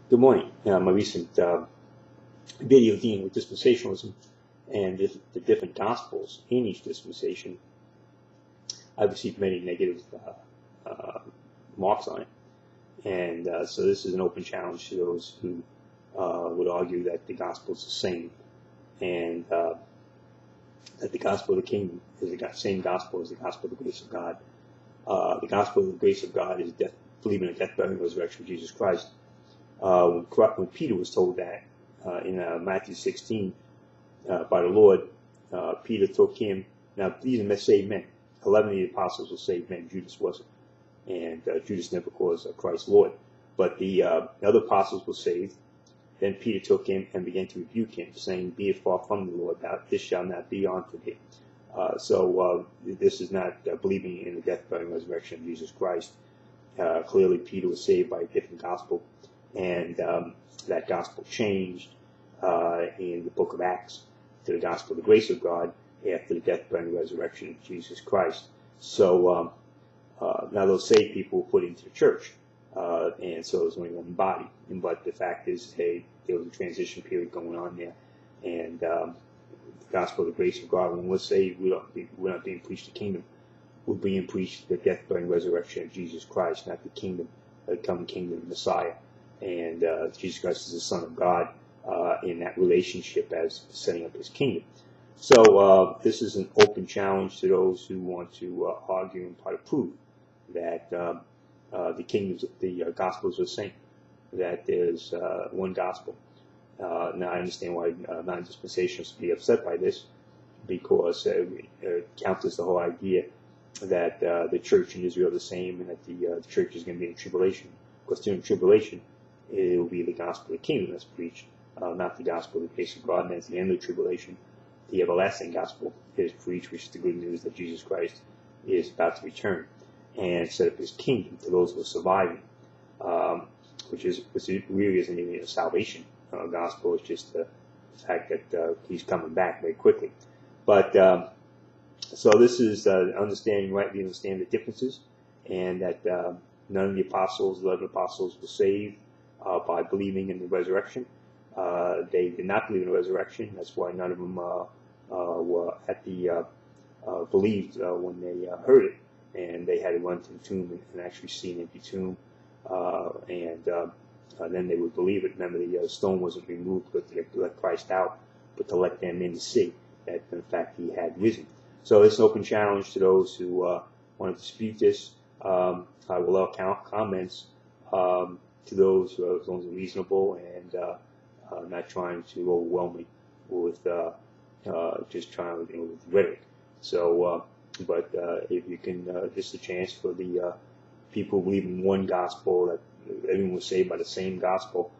Good morning. My recent video dealing with dispensationalism and the different gospels in each dispensation, I've received many negative marks on it. And so this is an open challenge to those who would argue that the gospel is the same, and that the gospel of the kingdom is the same gospel as the gospel of the grace of God. The gospel of the grace of God is believing in the death, burial, and resurrection of Jesus Christ. When Peter was told that in Matthew 16 by the Lord, Peter took him. Now, these are saved men. 11 of the apostles were saved men. Judas wasn't. And Judas never calls Christ Lord. But the other apostles were saved. Then Peter took him and began to rebuke him, saying, "Be it far from the Lord, this shall not be unto thee." So this is not believing in the death, burial, and resurrection of Jesus Christ. Clearly, Peter was saved by a different gospel. And that gospel changed in the book of Acts to the gospel of the grace of God after the death, burial, and resurrection of Jesus Christ. So now those saved people were put into the church, and so there's only one body. But the fact is, there was a transition period going on there, and the gospel of the grace of God, when we're saved, we're not being preached the kingdom. We're being preached the death, burial, and resurrection of Jesus Christ, not the kingdom, the coming kingdom, the Messiah. And Jesus Christ is the Son of God in that relationship as setting up his kingdom. So this is an open challenge to those who want to argue and try to prove that the gospels are the same, that there's one gospel. Now I understand why non-dispensationalists would be upset by this, because it counters the whole idea that the church in Israel is the same, and that the church is going to be in tribulation. Because during tribulation, it will be the gospel of the kingdom that's preached, not the gospel of the grace of God. And at the end of the tribulation, the everlasting gospel is preached, which is the good news that Jesus Christ is about to return and set up his kingdom to those who are surviving, which really isn't even a salvation gospel. It's just the fact that he's coming back very quickly. But so this is understanding, rightly understand the differences, and that none of the apostles, 11 apostles, were saved by believing in the resurrection. They did not believe in the resurrection. That's why none of them were at the believed when they heard it, and they had to run to the tomb and actually see an empty tomb, and then they would believe it. Remember, the stone wasn't removed to let Christ out, but to let them in to see that in fact he had risen. So it's an open challenge to those who want to dispute this. I will allow comments to those who are reasonable and not trying to overwhelm me with just trying with rhetoric. So, but if you can, this is a chance for the people who believe in one gospel, that everyone was saved by the same gospel,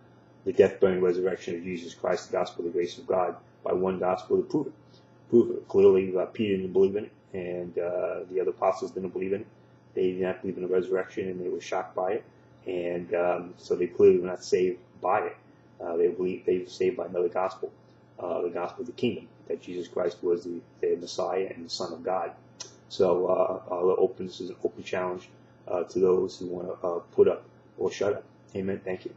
the death, burial, and resurrection of Jesus Christ, the gospel of the grace of God, by one gospel, to prove it. Prove it. Clearly, Peter didn't believe in it, and the other apostles didn't believe in it. They did not believe in the resurrection, and they were shocked by it. And so they clearly were not saved by it. They were saved by another gospel, the gospel of the kingdom, that Jesus Christ was the Messiah and the Son of God. So this is an open challenge to those who want to put up or shut up. Amen. Thank you.